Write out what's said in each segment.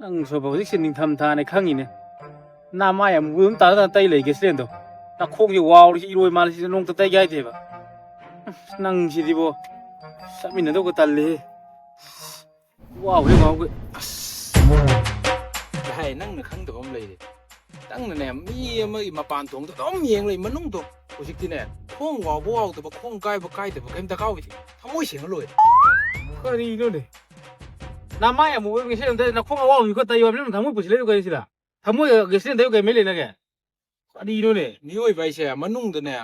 นั่งสบายสิ่งหนึ่งทำทานในครั้งนี้เนี่ยน้าไม่อะมึงตาตาเตยเลยกี่เส้นตัวนักโคกอยู่ว้าวที่รวยมาที่น้องตาเตยใหญ่เถอะนั่งสิดิบ่สามีนั่นตัวก็ตันเลยว้าวเรื่องของกูใช่นั่งในครั้งตัวผมเลยตั้งเนี่ยมีมาปานตรงตัวต้องมีเองเลยมันนุ่งตัวกูสิที่เนี่ยข้องว้าวแต่ว่าข้องใกล้แต่ว่าเกมตะก้าวไปทีทำไมเสียงเลย ก็ดีนู่นดิน้าไม่อะมึงกี่เส้นตัวนักโคกว้าวอยู่ก็ตายอยู่แบบนั้นทำไมปุ๊บเลยก็ยังสิล่ะทำไมกี่เส้นตัวก็ไม่เลยนะแกก็ดีนู่นดินี่โอ้ยไปเสียมันนุ่งตัวเนี่ย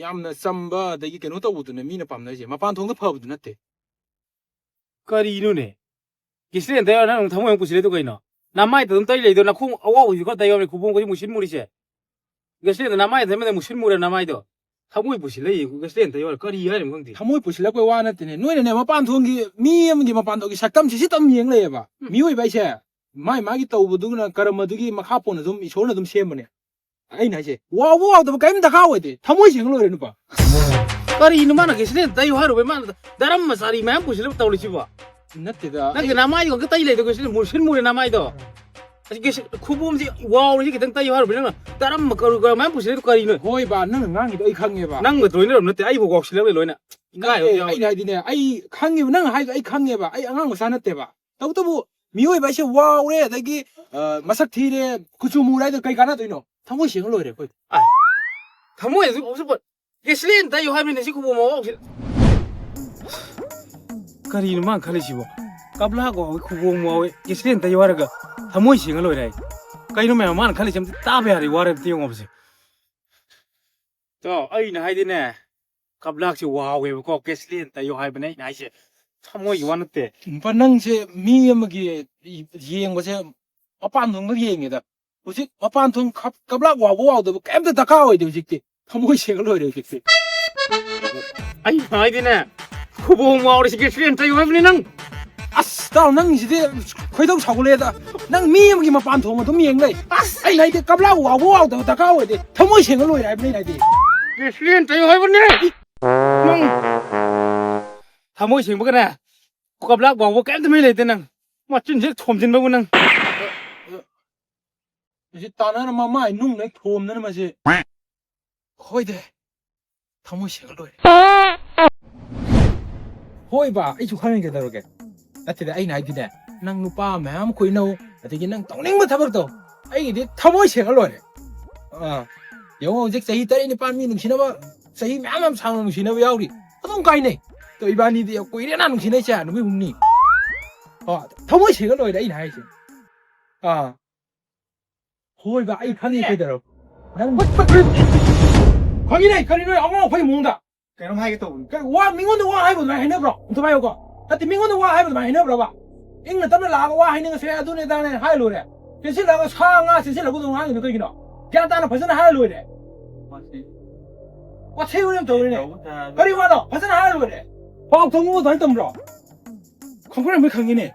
ยามเนี่ยซัมบ้าแต่ยี่กันนู้นตัวตัวเนี่ยมีเนี่ยปั๊มเนี่ยเสียมาปานตรงตัวเพิ่มตัวนั่นเอง ก็ดีนู่นดิกี่เส้นตัวนั้นทำไมปุ๊บเลยตัวก็ยังน้าไม่ตัวนั้นตายเลยตัวนักโคกว้าวอยู่ก็ตายอยู่แบบคูปองก็ยังมุชินมูริเช่กี่เส้นตัวน้าไม่ทำไมมุชินมูริน้าไม่ตัวทำไมปุ๊บเลยกี่เส้นตัวก็ดีอะไรมึงที่ทำไมปุ๊บแล้วก็ว่านั่นเองนู้นเนี่ยมาปานตรงกี่มีมาปานตรงกี่สักตั้มสิตั้มยังเลยป่ะมีโอ้ยไปเสียไม่กี่ตัวบุตรนะการมาดูกี่มาข้าปนนะทุ่มอีโชนนะทุ่มเชื่อมันเนี่ยไอ้ไหนเช่ว้าวแต่ว่าเกมตะก้าวไปทีทำไมเสียงเลยนี่ป่ะก็ดีนู่นมันกี่เส้นตัวอยู่ฮารุไปมันดารัมมาสารีแม่ปุ๊บเลยตัวลิชิบะนั่นเองนั่นคือน้าไม่ก็ตายเลยตัวกี่เส้นมุชินมูริน้าไม่ตัวกี่คูปองสิว้าวนี่กี่ตั้งตายอยู่ฮารุไปนั่นดารัมมาการุแม่ปุ๊บเลยตัวก็ดีนู่นโอ้ยบ้านนั่งงานกี่ตัวไอ้ข้างเงี้ยป่ะนั่งมาตัวนี้เราเนี่ยไอ้พวกออกสิเลยนะง่ายไอ้ไหนดีเนี่ยไอ้ข้างเงี้ยนั่งให้ไอ้ข้างเงี้ยป่ะไอ้อ่างมาสานนั่นเองป่ะตัวมีโอ้ยไปเสียว้าวเลยแต่กี่มาสักทีเนี่ยคุณชูมูไรตัวไกลกันนะตัวนี้ทำไมเสียงเลยเนี่ยทำไมสุดสุดกี่เส้นตัวอยู่ฮารุไปเนี่ยสิคูปองมาออกสิก็ดีนู่นมันขั้นสิบะกับลากว่าคูปองมาเอากี่เส้นตัวอยู่ฮารุก็ทำไมเสียงเลยได้ก็ยิ่งมันขั้นสิบตาเบียร์ดีว่าเรื่องที่ยงอบสิตัวไอ้นายดิเนี่ยกับลากสิว้าวเว้ยก็กี่เส้นตัวอยู่ฮารุไปเนี่ยนายสิทำไมอยู่วันนั้นเตะปันนั่งเช่มีเมื่อกี้ยังว่าเช่มาปานทงก็ยังไงแต่ว่าเช่มาปานทงกับลากว้าวแต่ว่าแกมจะตะก้าวไอ้เดี๋ยวจิกติทำไมเสียงเลยเดี๋ยวจิกติไอ้นายดิเนี่ยคูปองมาเอาสิกี่เส้นตัวอยู่ฮารุไปเนี่ยนั่งตอนนั่งสิที่คุยต้อง吵เลยแต่นั่งมีเมื่อกี้มาปานทงมันต้องมีเองเลยไอ้ไหนที่กับลากว้าวแต่ตะก้าวไอ้เดี๋ยวทำไมเสียงเลยไอ้ไม่ไหนดิกี่เส้นตัวอยู่ฮารุไปเนี่ยมึงทำไมเสียงพวกนั้นกูกับลักบอกว่าแกจะไม่เลยแต่นังมาจิ้นเช็คถมจิ้นไปกูนังสิตอนนั้นมาไม่นุ่งในโทมนั่นมาสิโอ้ยเด้ทำไมเสียงเลยโอ้ยบ้าไอ้ชุกข้างนี้กันตัวแกแต่ที่ไอ้ไหนที่เนี่ยนั่งนูป้าแม่มาคุยนู่แต่ที่นั่งต้องนิ่งมาทำอะไรตัวไอ้ที่ทำไมเสียงเลยเดี๋ยวจะใส่แต่ในปานมีหนุ่มชินะว่าใส่แม่มาสั่งหนุ่มชินะไปเอาดิต้องไกลเนี่ยตัวอีบ้านนี้เดียวคุยเรื่องนั้นหนุ่มชินะใช่หนุ่มไม่หุ่นนี่ทำไมเสียงเลยไอ้ไหนสิโอ้ยบ้าไอ้ข้างนี้กันตัวนั่งข้างนี้เนี่ยข้างนี้เนี่ยเอามาคุยมุ่งด่าแกต้องให้กระตุนแกว่ามิ่งวันตัวว่าให้บุตรมาให้เนื้อเปล่าทำไมเอาก็แต่มิ่งวันตัวว่าให้บุตรมาให้เนื้อเปล่าบ้าเอ็งเนี่ยตั้งแต่ลาก็ว่าให้เนื้อเสียตัวเนี่ยตั้งเนี่ยให้รู้เนี่ยเดี๋ยวสิเราก็ช่างเสียเราก็ต้องหาเงินตัวกินเนาะแกตั้งแต่พัฒนาให้รู้เนี่ยว่าเที่ยวเนี่ยตัวเนี่ยก็ดีว่าเนาะพัฒนาให้รู้เนี่ยพอเอาตัวงูตัวให้ตำรวจของคนไม่ขังกินเนี่ย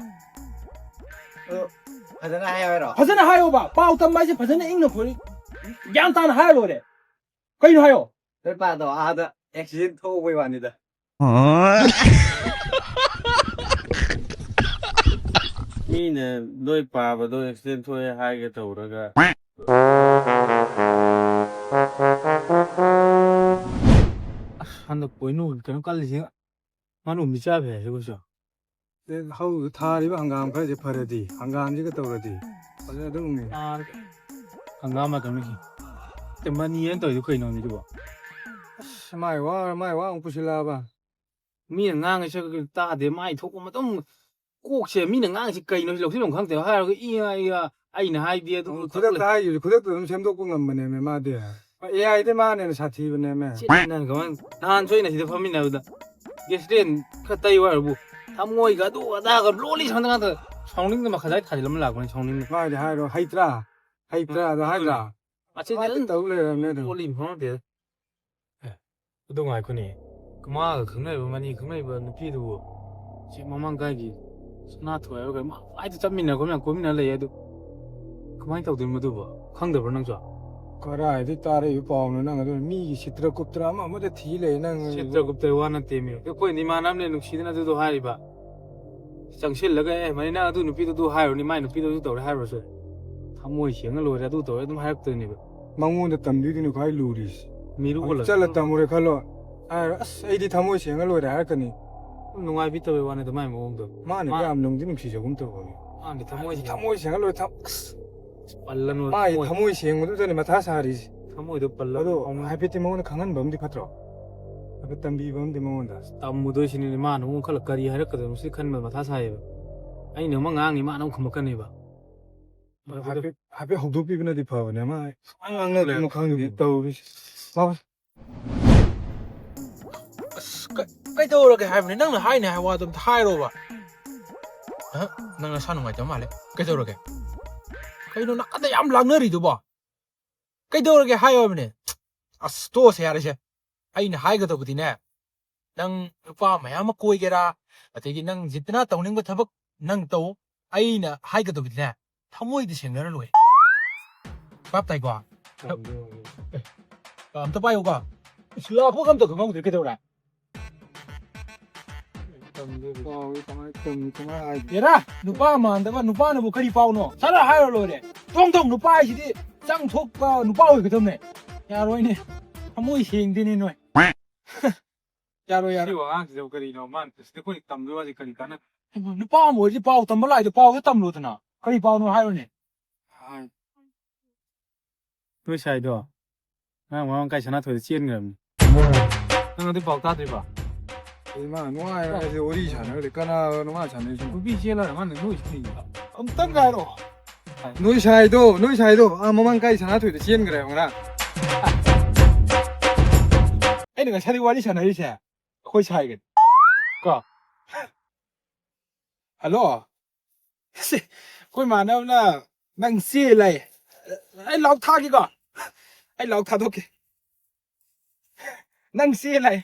พัฒนาให้ไว้หรอพัฒนาให้เอาบ้าเปล่าทำไมสิพัฒนาเอ็งเนี่ยคนแกตั้งให้รู้เนี่ยก็ยิ่งให้เอาเป็นป่าต่ออาจจะแอคชั่นโทรไปวันนี้เด้อนี่เนี่ยด้วยป่าไปด้วยเส้นถ้วยให้กระตุแล้วก็อันนั้นป่วยนู่นกันก็เลยสิมันอุ้มจ่าเพ่ใช่ไหมจ๊ะเด็กเขาทาริบฮังกามเขาจะพาราดีฮังกามจะก็ตัวราดีเพราะฉะนั้นตรงนี้ฮังกามมาตรงนี้แต่มันนี่ยังตัวอยู่เคยนอนอยู่บ่ไม่ว่าองค์ปุชลาบ้ามีหนังงานใช่ก็ตาเดี๋ยวไม่ทุกมันต้องกูเชื่อมีหนังงานที่ไกลเนาะเราที่หลงข้างแต่ว่าเราก็ไอ้นายเดียต้องคุยได้อยู่คุยได้ตัวมันเชื่อมตัวกูเงินมันเนี่ยไม่มาเดียAI ได้มาเนี่ยสัตย์ที่มันเนี่ยแม่นั่นก็มันนานช่วยนะที่ทำมินาอุดะเกสเดนขัดไตว่าบุทำงวยก็ดูตาก็โรลี่ช่างกันเถอะช่องลิงก์มาขยายถ่ายลำหลักมันช่องลิงก์ไม่ได้ให้เราไฮตราเราให้เราอาจจะเนี่ยตัวเลยเนี่ยโรลี่มันเดี๋ยวก็ต้องไงคนนี้ก็มาข้างในมันนี่ข้างในมันพี่ดูเชื่อมันก็ยี่น่าถอยก็มาไอ้ตัวจำมินาก็มินาเลยดูก็ไม่ต้องดูมาดูบ่ข้างเดียวนั่งจ้ะก็ได้ที่ตาได้อยู่ปองนั่งก็มีชิตรกุปตรามาไม่ได้ทีเลยนั่งชิตรกุปตราว่านั่นเต็มอยู่ก็คนนี้มาน้ำเนี่ยนุกชีดนั่นตัวหายบ่ chẳng xuyên là cái mà nên tôi nó pi tôi hai rồi đi mai nó pi tôi tàu hai rồi tham môi xiềng rồi ra tôi tàu tôi hai từ này မောင်ငုံတမ်ဒီဒီနခိုင်လူရီ mi lúc ကျလက်တမ်ရခလောအဲ့ဒီသမိုးရှင်ကလို့ဒါကနီ nó ngoài pi tôi vào này tôi mai mà không được မနကမ်လုံးဒီနဖြစ်ချကုန်တော့ anh thì tham môi သမိုးရှင်ကလို့သ ballan rồi မိုင်သမိုးရှင်ကိုတို့နေမသားစားရီ tham môi tôi လော ballan တော့ဟိုက်ပတီမောင်းခန်းဘမ်ဒီဖတ်ရောအပတမ်ဘီဘမ်ဒီမောင်းဒါ tầm mùa đôi xin đi mà nó không có là cari hay là cái nó sẽ khăn mà thả sai anh nếu mà ngang thì mà nó không có cái này vào ဟာပဲဟုတ်ဒူပိပနဒီဖောနေမအငငလည်းမခန်းဘူးတော့ဘာ cái đâu rồi cái hai này năng là hai này qua tầm hai rồi bà hả năng là sao ngoài chấm mà lấy cái đâu rồi cái nó nặng cái âm lặng nữa thì tụi bỏ cái đâu rồi cái hai rồi này à store xe đấy chứ ai này hai cái đâu thì nè năng qua mẹ mà coi cái ra thì cái năng dịch nó tổng năng cái thằng năng tàu ai nè hai cái đâu thì nè thằng môi thì xem nữa rồi bắp tay quả tao bay qua sửa phúc âm tao không được cái đâu này 얘라 누빠 만다가 누빠는 뭐 그리 빠오노 살아 하여로래 통통 누빠 이시디 짱톡가 누빠 왜 그렇네 야 로이네 한모이 행디니 노 야로 야로 이거 아 진짜 그리 너만 스티커니 땀 들어가지 그리 가는 누빠 뭐지 빠오 땀 몰라이도 빠오 땀 로드나 그리 빠오노 하여네 tôi xài đó à mà cái chana thôi chiên người nó đi bảo ta đi bảo ဒီမှာနွားရအဲ့ဒီအိုရီချန်တယ်ကနာနွားချန်တယ်ရှင် 不必接了嘛你弄去你 엄땅가로 နွိဆိုင်တော့နွိဆိုင်တော့အမမန်ကိုင်ချနာထွေချင်းကြတယ်မလား ai 내가 차리 와리 차나 이제 거기 차이겠 거 알로 거기 만나나 낭 씨래 ai lọc thác cái ai lọc thác ok 낭 씨래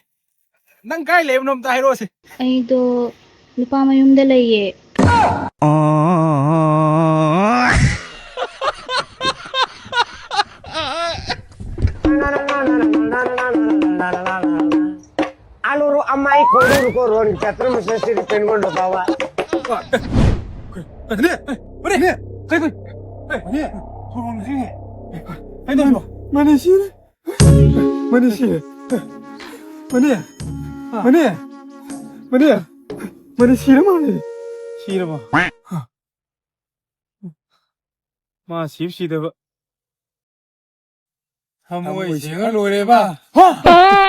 낭 cái lem nom tai rồi ꯑꯩꯗꯣ ꯅꯨꯄꯥ ꯃꯌꯨꯝꯗ ꯂꯩꯌꯦ aluru amai koduru koron chatrum sesiri pengondo bawa 네 그래 그래 네 소문 해 아니 너 마네시 마네시 마네 마네 마네 마네시라 마네 싫어 봐 마 씹시다 봐 하모이 싱을 노래 봐 하